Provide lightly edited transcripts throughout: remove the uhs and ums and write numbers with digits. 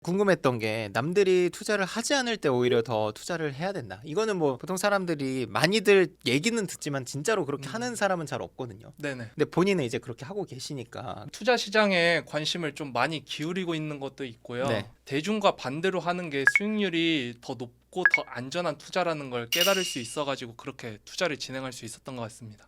궁금했던 게 남들이 투자를 하지 않을 때 오히려 더 투자를 해야 된다. 이거는 뭐 보통 사람들이 많이들 얘기는 듣지만 진짜로 그렇게 하는 사람은 잘 없거든요. 네네. 근데 본인은 이제 그렇게 하고 계시니까. 투자 시장에 관심을 좀 많이 기울이고 있는 것도 있고요. 네. 대중과 반대로 하는 게 수익률이 더 높고 더 안전한 투자라는 걸 깨달을 수 있어가지고 그렇게 투자를 진행할 수 있었던 것 같습니다.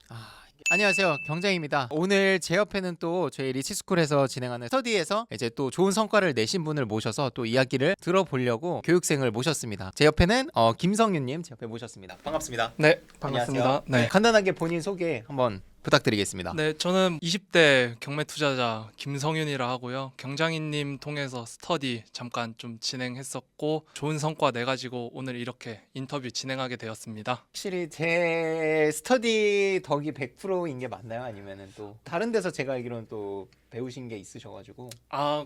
안녕하세요, 경장입니다. 오늘 제 옆에는 또 저희 리치스쿨에서 진행하는 스터디에서 이제 또 좋은 성과를 내신 분을 모셔서 또 이야기를 들어보려고 교육생을 모셨습니다. 제 옆에는 김성윤님 제 옆에 모셨습니다. 반갑습니다. 네, 반갑습니다. 안녕하세요. 네. 간단하게 본인 소개 한번 부탁드리겠습니다. 네, 저는 20대 경매 투자자 김성윤이라 하고요. 경장님님 통해서 스터디 잠깐 좀 진행했었고 좋은 성과 내 가지고 오늘 이렇게 인터뷰 진행하게 되었습니다. 확실히 제 스터디 덕이 100%인 게 맞나요? 아니면은 또 다른 데서 제가 알기로는 또 배우신 게 있으셔가지고.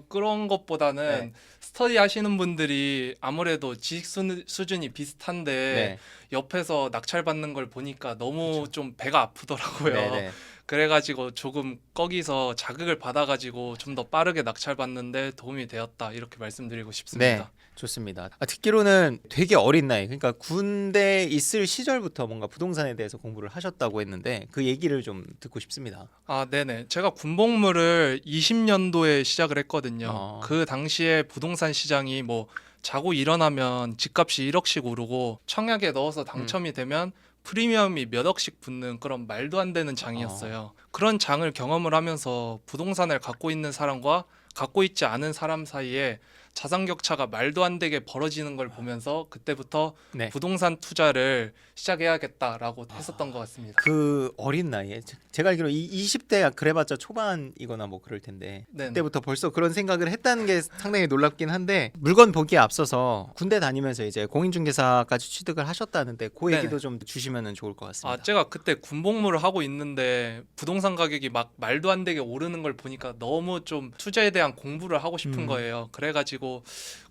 그런 것보다는 네. 스터디 하시는 분들이 아무래도 지식 수준이 비슷한데 네. 옆에서 낙찰받는 걸 보니까 너무 좀 배가 아프더라고요. 네네. 그래가지고 조금 거기서 자극을 받아가지고 좀 더 빠르게 낙찰받는데 도움이 되었다 이렇게 말씀드리고 싶습니다. 네, 좋습니다. 듣기로는 되게 어린 나이, 그러니까 군대 있을 시절부터 뭔가 부동산에 대해서 공부를 하셨다고 했는데 그 얘기를 좀 듣고 싶습니다. 네네. 제가 군복무를 20년도에 시작을 했거든요. 어. 그 당시에 부동산 시장이 뭐 자고 일어나면 집값이 1억씩 오르고 청약에 넣어서 당첨이 되면 프리미엄이 몇 억씩 붙는 그런 말도 안 되는 장이었어요. 그런 장을 경험을 하면서 부동산을 갖고 있는 사람과 갖고 있지 않은 사람 사이에 자산 격차가 말도 안 되게 벌어지는 걸 보면서 그때부터 네. 부동산 투자를 시작해야겠다라고 했었던 것 같습니다. 그 어린 나이에 제가 알기로 20대 그래봤자 초반이거나 뭐 그럴 텐데 네네. 그때부터 벌써 그런 생각을 했다는 게 상당히 놀랍긴 한데, 물건 보기에 앞서서 군대 다니면서 이제 공인중개사까지 취득을 하셨다는데 그 네네. 얘기도 좀 주시면 좋을 것 같습니다. 제가 그때 군복무를 하고 있는데 부동산 가격이 막 말도 안 되게 오르는 걸 보니까 너무 좀 투자에 대한 공부를 하고 싶은 거예요. 그래가지고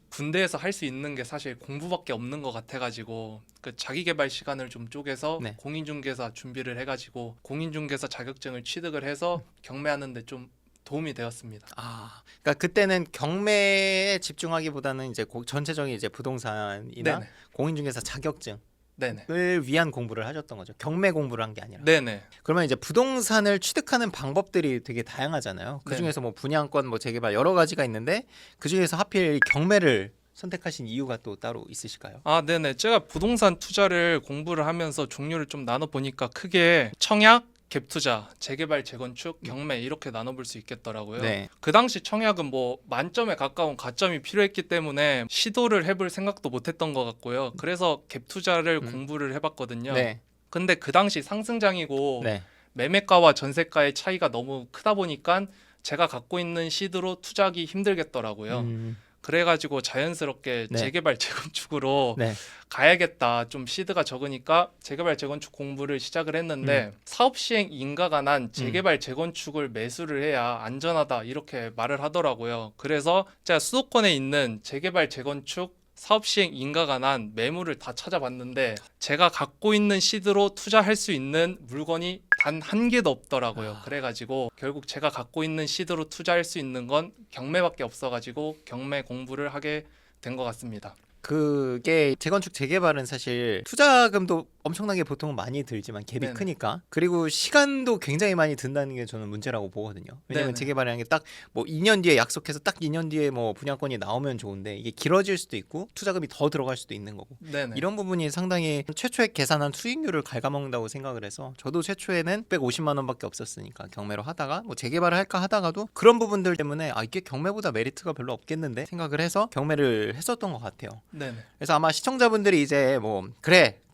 군대에서 할 수 있는 게 사실 공부밖에 없는 것 같아가지고 그 자기계발 시간을 좀 쪼개서 네. 공인중개사 준비를 해가지고 공인중개사 자격증을 취득을 해서 경매하는데 좀 도움이 되었습니다. 그러니까 그때는 경매에 집중하기보다는 이제 전체적인 이제 부동산이나 네네. 공인중개사 자격증을 네네. 위한 공부를 하셨던 거죠. 경매 공부를 한 게 아니라. 네네. 그러면 이제 부동산을 취득하는 방법들이 되게 다양하잖아요. 그 중에서 뭐 분양권, 뭐 재개발 여러 가지가 있는데 그 중에서 하필 경매를 선택하신 이유가 또 따로 있으실까요? 네네. 제가 부동산 투자를 공부를 하면서 종류를 좀 나눠 보니까 크게 청약, 갭 투자, 재개발, 재건축, 경매 이렇게 나눠볼 수 있겠더라고요. 네. 그 당시 청약은 뭐 만점에 가까운 가점이 필요했기 때문에 시도를 해볼 생각도 못했던 것 같고요. 그래서 갭 투자를 공부를 해봤거든요. 네. 근데 그 당시 상승장이고 네. 매매가와 전세가의 차이가 너무 크다 보니까 제가 갖고 있는 시드로 투자하기 힘들겠더라고요. 그래가지고 자연스럽게 네. 재개발 재건축으로 네. 가야겠다. 좀 시드가 적으니까 재개발 재건축 공부를 시작을 했는데 사업 시행 인가가 난 재개발 재건축을 매수를 해야 안전하다 이렇게 말을 하더라고요. 그래서 제가 수도권에 있는 재개발 재건축 사업 시행 인가가 난 매물을 다 찾아봤는데 제가 갖고 있는 시드로 투자할 수 있는 물건이 단 한 개도 없더라고요. 그래가지고 결국 제가 갖고 있는 시드로 투자할 수 있는 건 경매밖에 없어가지고 경매 공부를 하게 된 것 같습니다. 그게 재건축 재개발은 사실 투자금도 엄청나게 보통은 많이 들지만 갭이 네네. 크니까, 그리고 시간도 굉장히 많이 든다는 게 저는 문제라고 보거든요. 왜냐면 네네. 재개발이라는 게 딱 뭐 2년 뒤에 약속해서 딱 2년 뒤에 뭐 분양권이 나오면 좋은데 이게 길어질 수도 있고 투자금이 더 들어갈 수도 있는 거고, 네네. 이런 부분이 상당히 최초에 계산한 수익률을 갉아먹는다고 생각을 해서 저도 최초에는 150만 원밖에 없었으니까 경매로 하다가 뭐 재개발을 할까 하다가도 그런 부분들 때문에 이게 경매보다 메리트가 별로 없겠는데 생각을 해서 경매를 했었던 것 같아요. 네네. 그래서 아마 시청자분들이 이제 뭐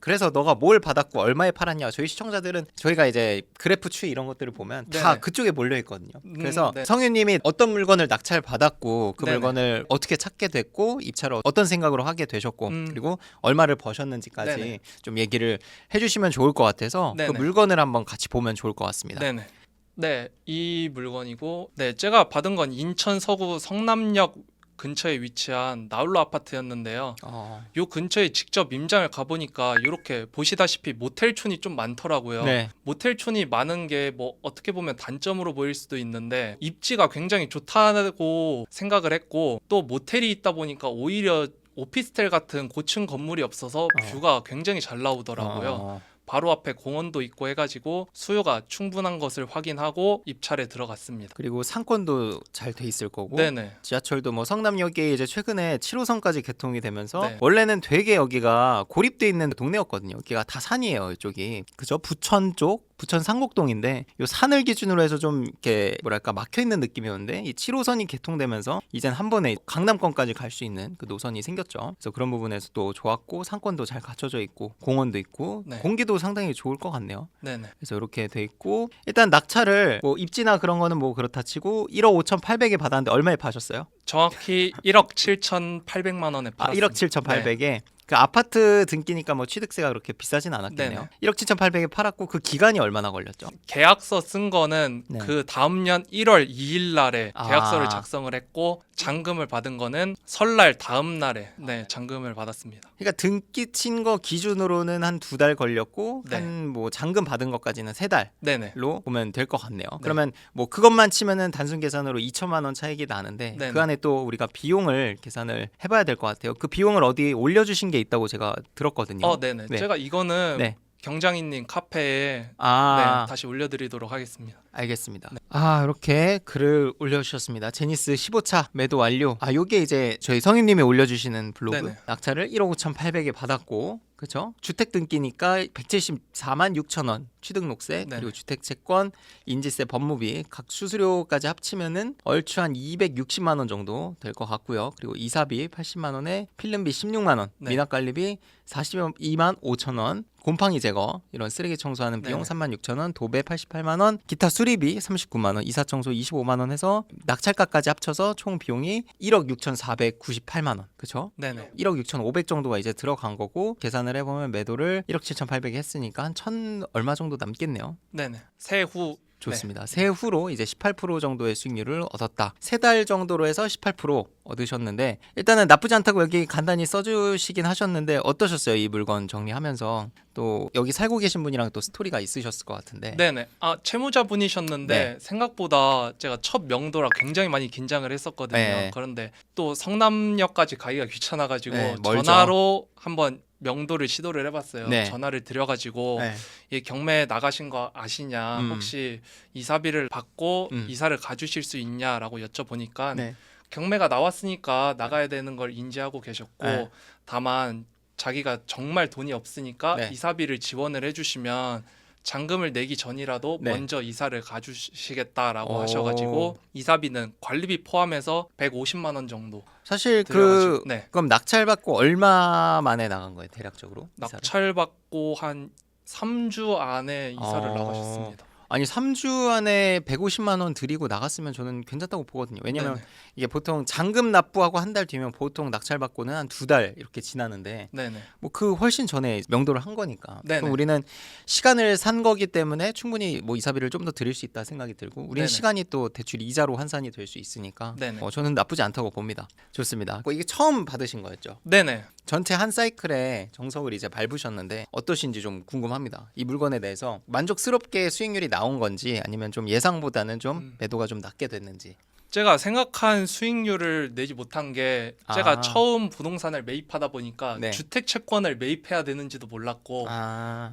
그래서 너가 뭘 받았고 얼마에 팔았냐, 저희 시청자들은 저희가 이제 그래프 추이 이런 것들을 보면 다 네네. 그쪽에 몰려 있거든요. 그래서 네. 성윤님이 어떤 물건을 낙찰 받았고 그 네네. 물건을 어떻게 찾게 됐고 입찰을 어떤 생각으로 하게 되셨고 그리고 얼마를 버셨는지까지 네네. 좀 얘기를 해주시면 좋을 것 같아서 그 네네. 물건을 한번 같이 보면 좋을 것 같습니다. 네네. 네, 이 물건이고, 네, 제가 받은 건 인천 서구 성남역 근처에 위치한 나홀로 아파트였는데요. 어. 요 근처에 직접 임장을 가보니까 이렇게 보시다시피 모텔촌이 좀 많더라고요. 네. 모텔촌이 많은 게 뭐 어떻게 보면 단점으로 보일 수도 있는데 입지가 굉장히 좋다고 생각을 했고 또 모텔이 있다 보니까 오히려 오피스텔 같은 고층 건물이 없어서 뷰가 굉장히 잘 나오더라고요. 어. 바로 앞에 공원도 있고 해가지고 수요가 충분한 것을 확인하고 입찰에 들어갔습니다. 그리고 상권도 잘 돼 있을 거고 네네. 지하철도 뭐 성남역에 이제 최근에 7호선까지 개통이 되면서 네. 원래는 되게 여기가 고립돼 있는 동네였거든요. 여기가 다 산이에요, 이쪽이. 그죠? 부천 쪽, 부천 상곡동인데 요 산을 기준으로 해서 좀 이렇게 뭐랄까 막혀 있는 느낌이었는데 이 7호선이 개통되면서 이젠 한 번에 강남권까지 갈 수 있는 그 노선이 생겼죠. 그래서 그런 부분에서도 좋았고 상권도 잘 갖춰져 있고 공원도 있고 네. 공기도 상당히 좋을 것 같네요. 네네. 그래서 이렇게 돼 있고 일단 낙찰을 뭐 입지나 그런 거는 뭐 그렇다 치고 1억 5,800에 받았는데 얼마에 파셨어요? 정확히 1억 7,800만 원에 아, 팔았습니다. 1억 7,800에 그 아파트 등기니까 뭐 취득세가 그렇게 비싸진 않았겠네요. 네네. 1억 7,800에 팔았고 그 기간이 얼마나 걸렸죠? 계약서 쓴 거는 네. 그 다음 년 1월 2일 날에 아. 계약서를 작성을 했고 잔금을 받은 거는 설날 다음 날에 잔금을 받았습니다. 그러니까 등기 친 거 기준으로는 한 2달 걸렸고 네. 한 뭐 잔금 받은 것까지는 3달로 네네. 보면 될 것 같네요. 그러면 뭐 그것만 치면은 단순 계산으로 2천만 원 차익이 나는데 네네. 그 안에 또 우리가 비용을 계산을 해봐야 될 것 같아요. 그 비용을 어디 올려주신 게 있다고 제가 들었거든요. 네네. 네. 제가 이거는 네. 경장이님 카페에 아, 다시 올려드리도록 하겠습니다. 알겠습니다. 아, 이렇게 글을 올려주셨습니다. 제니스 15차 매도 완료. 아, 요게 이제 저희 성인님이 올려주시는 블로그. 네네. 낙찰을 1억 5,800에 받았고, 그렇죠? 주택 등기니까 174만 6천 원 취득록세 네네. 그리고 주택채권, 인지세, 법무비 각 수수료까지 합치면은 얼추 한 260만 원 정도 될 것 같고요. 그리고 이사비 80만 원에 필름비 16만 원, 네. 미납관리비 42만 5천 원, 곰팡이 제거 이런 쓰레기 청소하는 비용 네네. 3만 6천 원, 도배 88만 원, 기타 수리비 39만 원, 이사 청소 25만 원 해서 낙찰가까지 합쳐서 총 비용이 1억 6,498만 원. 그렇죠? 네네. 1억 6,500 정도가 이제 들어간 거고 계산을 해보면 매도를 1억 7,800 했으니까 한 1,000 얼마 정도 남겠네요. 네네. 세후 좋습니다. 세후로 이제 18% 정도의 수익률을 얻었다. 3달 정도로 해서 18% 얻으셨는데 일단은 나쁘지 않다고 여기 간단히 써주시긴 하셨는데 어떠셨어요? 이 물건 정리하면서 또 여기 살고 계신 분이랑 또 스토리가 있으셨을 것 같은데. 네네. 아 채무자분이셨는데 네. 생각보다 제가 첫 명도라 굉장히 많이 긴장을 했었거든요. 네. 그런데 또 성남역까지 가기가 귀찮아가지고 네, 멀죠. 전화로 한번 명도를 시도를 해봤어요. 네. 전화를 드려가지고 네. 이 경매 나가신 거 아시냐? 혹시 이사비를 받고 이사를 가주실 수 있냐라고 여쭤보니까 네. 경매가 나왔으니까 나가야 되는 걸 인지하고 계셨고 네. 다만 자기가 정말 돈이 없으니까 네. 이사비를 지원을 해주시면 잔금을 내기 전이라도 네. 먼저 이사를 가주시겠다라고 오. 하셔가지고 이사비는 관리비 포함해서 150만 원 정도 사실 들여가지고 네. 그럼 낙찰 받고 얼마 만에 나간 거예요, 대략적으로? 이사를? 낙찰 받고 한 3주 안에 이사를 나가셨습니다. 아니 3주 안에 150만 원 드리고 나갔으면 저는 괜찮다고 보거든요. 왜냐면 네네. 이게 보통 잔금 납부하고 한 달 뒤면 보통 낙찰 받고는 한 2달 이렇게 지나는데 네네. 뭐 그 훨씬 전에 명도를 한 거니까. 네네. 그럼 우리는 시간을 산 거기 때문에 충분히 뭐 이사비를 좀 더 드릴 수 있다 생각이 들고 우리는 네네. 시간이 또 대출 이자로 환산이 될 수 있으니까 네네. 저는 나쁘지 않다고 봅니다. 좋습니다. 이게 처음 받으신 거였죠? 네네. 전체 한 사이클에 정석을 이제 밟으셨는데 어떠신지 좀 궁금합니다. 이 물건에 대해서 만족스럽게 수익률이 나온 건지 아니면 좀 예상보다는 좀 매도가 좀 낮게 됐는지. 제가 생각한 수익률을 내지 못한 게 제가 아. 처음 부동산을 매입하다 보니까 네. 주택 채권을 매입해야 되는지도 몰랐고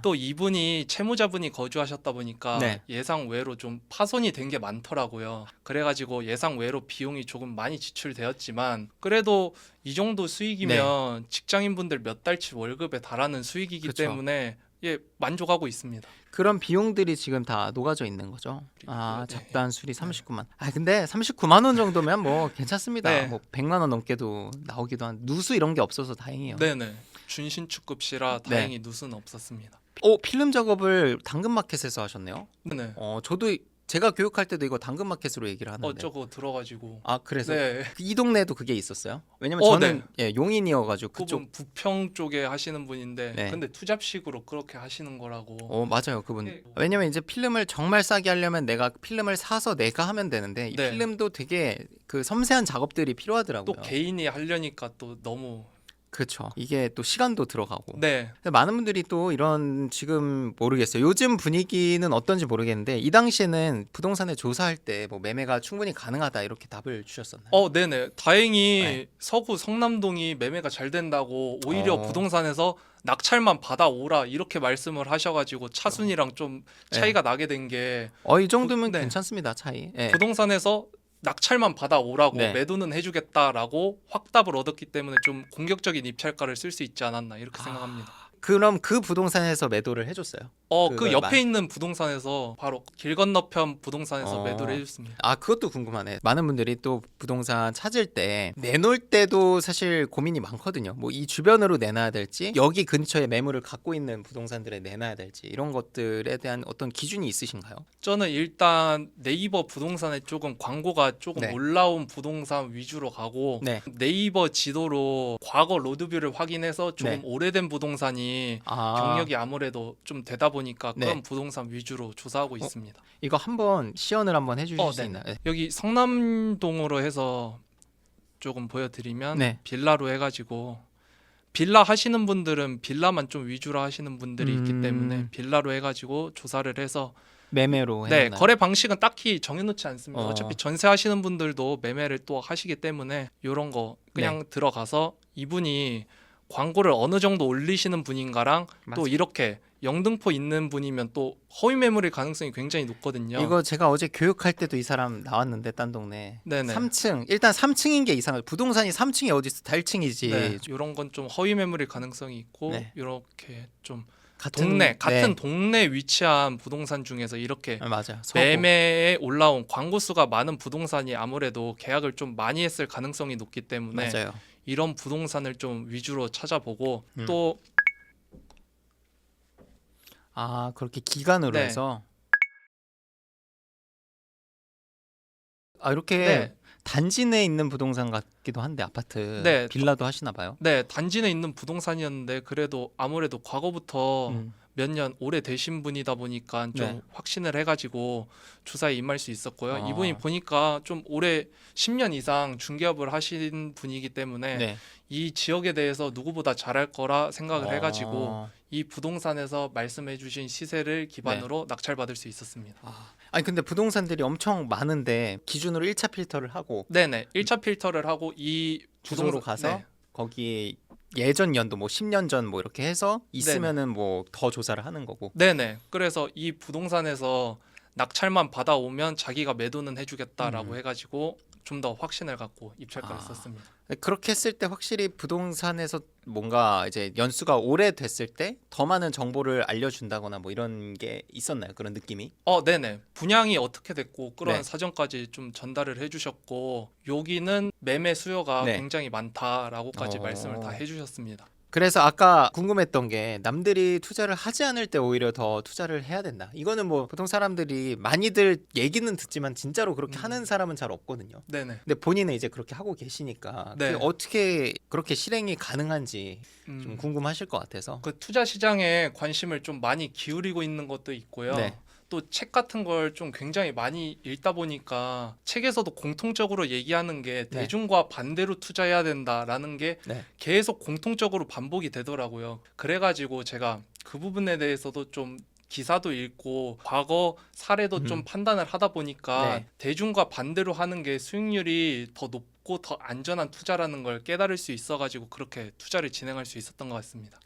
또 이분이 채무자분이 거주하셨다 보니까 네. 예상 외로 좀 파손이 된 게 많더라고요. 그래가지고 예상 외로 비용이 조금 많이 지출되었지만 그래도 이 정도 수익이면 직장인분들 몇 달치 월급에 달하는 수익이기 그쵸. 때문에 만족하고 있습니다. 그런 비용들이 지금 다 녹아져 있는 거죠. 네. 잡다한 수리 39만. 근데 39만 원 정도면 뭐 괜찮습니다. 네. 뭐 100만 원 넘게도 나오기도 한 누수 이런 게 없어서 다행이에요. 네네. 준신축급시라 네. 다행히 누수는 없었습니다. 필름 작업을 당근마켓에서 하셨네요. 네네. 저도 제가 교육할 때도 이거 당근마켓으로 얘기를 하는데. 저거 들어가지고. 아 그래서 네. 이 동네에도 그게 있었어요? 왜냐면 어, 저는 예, 용인이어가지고 그쪽. 그분 부평 쪽에 하시는 분인데 네. 근데 투잡식으로 그렇게 하시는 거라고. 맞아요 그분. 네. 왜냐면 이제 필름을 정말 싸게 하려면 내가 필름을 사서 내가 하면 되는데 이 네. 필름도 되게 그 섬세한 작업들이 필요하더라고요. 또 개인이 하려니까 또 너무. 그렇죠. 이게 또 시간도 들어가고. 네. 근데 많은 분들이 또 이런 지금 모르겠어요. 요즘 분위기는 어떤지 모르겠는데 이 당시에는 부동산에 조사할 때 뭐 매매가 충분히 가능하다 이렇게 답을 주셨었나요? 네네. 다행히 네. 서구 성남동이 매매가 잘 된다고 오히려 어. 부동산에서 낙찰만 받아오라 이렇게 말씀을 하셔가지고 차순위랑 좀 차이가 나게 된 게 이 정도면 네. 괜찮습니다. 차이. 예. 부동산에서 낙찰만 받아오라고 네. 매도는 해주겠다라고 확답을 얻었기 때문에 좀 공격적인 입찰가를 쓸 수 있지 않았나 이렇게 생각합니다. 그럼 그 부동산에서 매도를 해줬어요? 그 그걸 옆에 있는 부동산에서 바로 길 건너편 부동산에서 매도를 해줬습니다. 그것도 궁금하네. 많은 분들이 또 부동산 찾을 때 내놓을 때도 사실 고민이 많거든요. 뭐 이 주변으로 내놔야 될지 여기 근처에 매물을 갖고 있는 부동산들에 내놔야 될지 이런 것들에 대한 어떤 기준이 있으신가요? 저는 일단 네이버 부동산에 조금 광고가 조금 네. 올라온 부동산 위주로 가고 네. 네이버 지도로 과거 로드뷰를 확인해서 조금 네. 오래된 부동산이 경력이 아무래도 좀 되다 보니까 네. 그런 부동산 위주로 조사하고 있습니다. 이거 한번 시연을 한번 해주실 수 네. 있나요? 네. 여기 성남동으로 해서 조금 보여드리면 네. 빌라로 해가지고 빌라 하시는 분들은 빌라만 좀 위주로 하시는 분들이 있기 때문에 빌라로 해가지고 조사를 해서 매매로 네, 해놓나요? 거래 방식은 딱히 정해놓지 않습니다. 어. 어차피 전세 하시는 분들도 매매를 또 하시기 때문에 이런 거 그냥 들어가서 이분이 광고를 어느 정도 올리시는 분인가랑 또 맞아요. 이렇게 영등포 있는 분이면 또 허위 매물일 가능성이 굉장히 높거든요. 이거 제가 어제 교육할 때도 이 사람 나왔는데 딴 동네 네네. 3층 일단 3층인 게 이상해요. 부동산이 3층이 어디 있어? 달층이지. 네, 이런 건 좀 허위 매물일 가능성이 있고 네. 이렇게 좀 같은 같은 네. 동네 위치한 부동산 중에서 이렇게 맞아요. 서구. 매매에 올라온 광고 수가 많은 부동산이 아무래도 계약을 좀 많이 했을 가능성이 높기 때문에 맞아요. 이런 부동산을 좀 위주로 찾아보고 음. 또 그렇게 기간으로 네. 해서 이렇게 네. 단지 내에 있는 부동산 같기도 한데 아파트 네. 빌라도 하시나 봐요. 네, 단지 내 있는 부동산이었는데 그래도 아무래도 과거부터 몇 년 오래 되신 분이다 보니까 좀 네. 확신을 해가지고 조사에 임할 수 있었고요. 아. 이분이 보니까 좀 오래 10년 이상 중개업을 하신 분이기 때문에 네. 이 지역에 대해서 누구보다 잘할 거라 생각을 해가지고 어. 이 부동산에서 말씀해주신 시세를 기반으로 낙찰받을 수 있었습니다. 아니 근데 부동산들이 엄청 많은데 기준으로 1차 필터를 하고 네네, 1차 필터를 하고 이 주소로 가서 거기 예전 연도 뭐 10년 전 뭐 이렇게 해서 있으면은 뭐 더 조사를 하는 거고. 네네. 그래서 이 부동산에서 낙찰만 받아오면 자기가 매도는 해주겠다라고 해가지고 좀 더 확신을 갖고 입찰가를 썼습니다. 그렇게 했을 때 확실히 부동산에서 뭔가 이제 연수가 오래됐을 때 더 많은 정보를 알려준다거나 뭐 이런 게 있었나요? 그런 느낌이? 네네. 분양이 어떻게 됐고 그런 네. 사정까지 좀 전달을 해주셨고 여기는 매매 수요가 네. 굉장히 많다라고까지 어. 말씀을 다 해주셨습니다. 그래서 아까 궁금했던 게 남들이 투자를 하지 않을 때 오히려 더 투자를 해야 된다. 이거는 뭐 보통 사람들이 많이들 얘기는 듣지만 진짜로 그렇게 하는 사람은 잘 없거든요. 네네. 근데 본인은 이제 그렇게 하고 계시니까 네. 그게 어떻게 그렇게 실행이 가능한지 좀 궁금하실 것 같아서. 그 투자 시장에 관심을 좀 많이 기울이고 있는 것도 있고요. 네. 또 책 같은 걸 좀 굉장히 많이 읽다 보니까 책에서도 공통적으로 얘기하는 게 네. 대중과 반대로 투자해야 된다라는 게 네. 계속 공통적으로 반복이 되더라고요. 그래가지고 제가 그 부분에 대해서도 좀 기사도 읽고 과거 사례도 좀 판단을 하다 보니까 네. 대중과 반대로 하는 게 수익률이 더 높고 더 안전한 투자라는 걸 깨달을 수 있어가지고 그렇게 투자를 진행할 수 있었던 것 같습니다.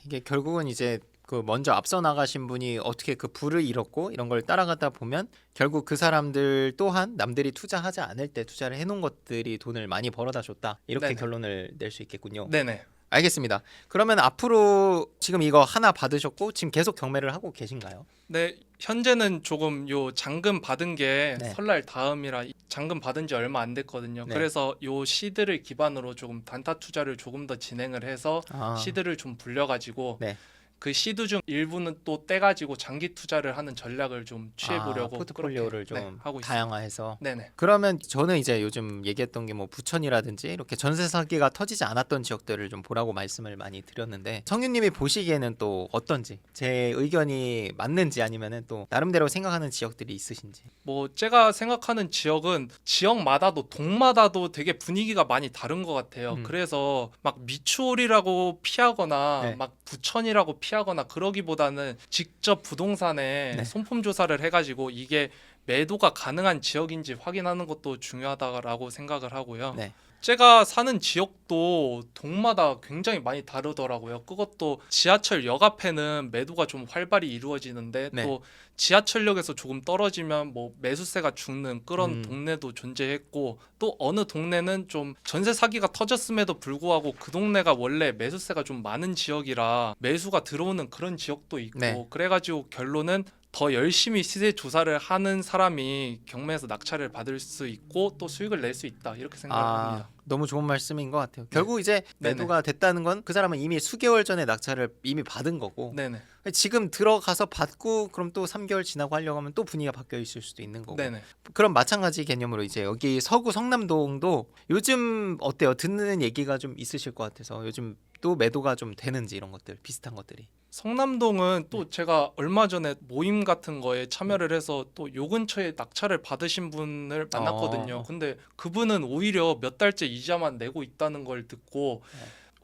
이게 결국은 이제 그 먼저 앞서 나가신 분이 어떻게 그 부를 잃었고 이런 걸 따라가다 보면 결국 그 사람들 또한 남들이 투자하지 않을 때 투자를 해놓은 것들이 돈을 많이 벌어다 줬다 이렇게 네네. 결론을 낼 수 있겠군요. 네네. 알겠습니다. 그러면 앞으로 지금 이거 하나 받으셨고 지금 계속 경매를 하고 계신가요? 네, 현재는 조금 요 잔금 받은 게 네. 설날 다음이라 잔금 받은 지 얼마 안 됐거든요. 네. 그래서 요 시드를 기반으로 조금 단타 투자를 조금 더 진행을 해서 시드를 좀 불려가지고 네. 그 시드 중 일부는 또 떼가지고 장기 투자를 하는 전략을 좀 취해보려고 포트폴리오를 그렇게, 좀 하고 있습니다. 다양화해서. 네네. 그러면 저는 이제 요즘 얘기했던 게 뭐 부천이라든지 이렇게 전세 사기가 터지지 않았던 지역들을 좀 보라고 말씀을 많이 드렸는데 성윤님이 보시기에는 또 어떤지, 제 의견이 맞는지 아니면은 또 나름대로 생각하는 지역들이 있으신지. 뭐 제가 생각하는 지역은 지역마다도 동마다도 되게 분위기가 많이 다른 것 같아요. 그래서 막 미추홀이라고 피하거나 네. 막 부천이라고 피하거나 그러기보다는 직접 부동산에 네. 손품 조사를 해가지고 이게 매도가 가능한 지역인지 확인하는 것도 중요하다고 생각을 하고요. 네. 제가 사는 지역도 동마다 굉장히 많이 다르더라고요. 그것도 지하철역 앞에는 매도가 좀 활발히 이루어지는데 네. 또 지하철역에서 조금 떨어지면 뭐 매수세가 죽는 그런 동네도 존재했고 또 어느 동네는 좀 전세 사기가 터졌음에도 불구하고 그 동네가 원래 매수세가 좀 많은 지역이라 매수가 들어오는 그런 지역도 있고 네. 그래가지고 결론은 더 열심히 시세 조사를 하는 사람이 경매에서 낙찰을 받을 수 있고 또 수익을 낼 수 있다 이렇게 생각을 합니다. 너무 좋은 말씀인 것 같아요. 결국 이제 네네. 매도가 됐다는 건 그 사람은 이미 수개월 전에 낙찰을 이미 받은 거고 네네. 지금 들어가서 받고 그럼 또 3개월 지나고 하려고 하면 또 분위기가 바뀌어 있을 수도 있는 거고. 네네. 그럼 마찬가지 개념으로 이제 여기 서구 성남동도 요즘 어때요? 듣는 얘기가 좀 있으실 것 같아서 요즘 또 매도가 좀 되는지 이런 것들 비슷한 것들이. 성남동은 또 제가 얼마 전에 모임 같은 거에 참여를 해서 또 요 근처에 낙찰을 받으신 분을 만났거든요. 근데 그분은 오히려 몇 달째 이자만 내고 있다는 걸 듣고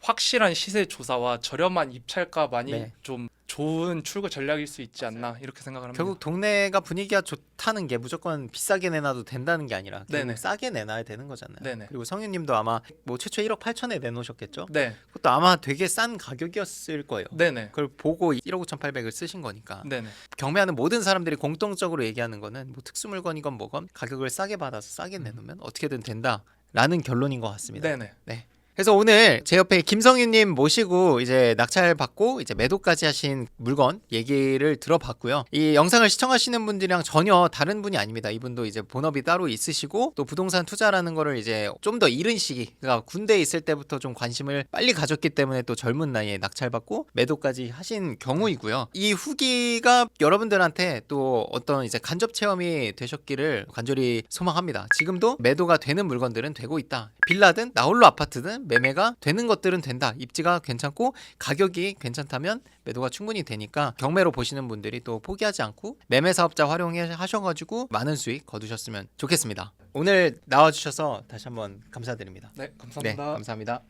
확실한 시세 조사와 저렴한 입찰가만이 네. 좀 좋은 출구 전략일 수 있지 않나 이렇게 생각을 합니다. 결국 동네가 분위기가 좋다는 게 무조건 비싸게 내놔도 된다는 게 아니라 결국 네네. 싸게 내놔야 되는 거잖아요. 네네. 그리고 성윤님도 아마 뭐 최초 1억 8천에 내놓으셨겠죠? 네. 그것도 아마 되게 싼 가격이었을 거예요. 네네. 그걸 보고 1억 5,800을 쓰신 거니까. 네네. 경매하는 모든 사람들이 공통적으로 얘기하는 거는 뭐 특수 물건이건 뭐건 가격을 싸게 받아서 싸게 내놓으면 어떻게든 된다라는 결론인 것 같습니다. 네네. 네. 그래서 오늘 제 옆에 김성윤님 모시고 이제 낙찰 받고 이제 매도까지 하신 물건 얘기를 들어봤고요. 이 영상을 시청하시는 분들이랑 전혀 다른 분이 아닙니다. 이분도 이제 본업이 따로 있으시고 또 부동산 투자라는 거를 이제 좀 더 이른 시기, 그러니까 군대에 있을 때부터 좀 관심을 빨리 가졌기 때문에 또 젊은 나이에 낙찰 받고 매도까지 하신 경우이고요. 이 후기가 여러분들한테 또 어떤 이제 간접 체험이 되셨기를 간절히 소망합니다. 지금도 매도가 되는 물건들은 되고 있다. 빌라든 나홀로 아파트든 매매가 되는 것들은 된다. 입지가 괜찮고 가격이 괜찮다면 매도가 충분히 되니까 경매로 보시는 분들이 또 포기하지 않고 매매 사업자 활용하셔가지고 많은 수익 거두셨으면 좋겠습니다. 오늘 나와주셔서 다시 한번 감사드립니다. 네, 감사합니다. 네, 감사합니다.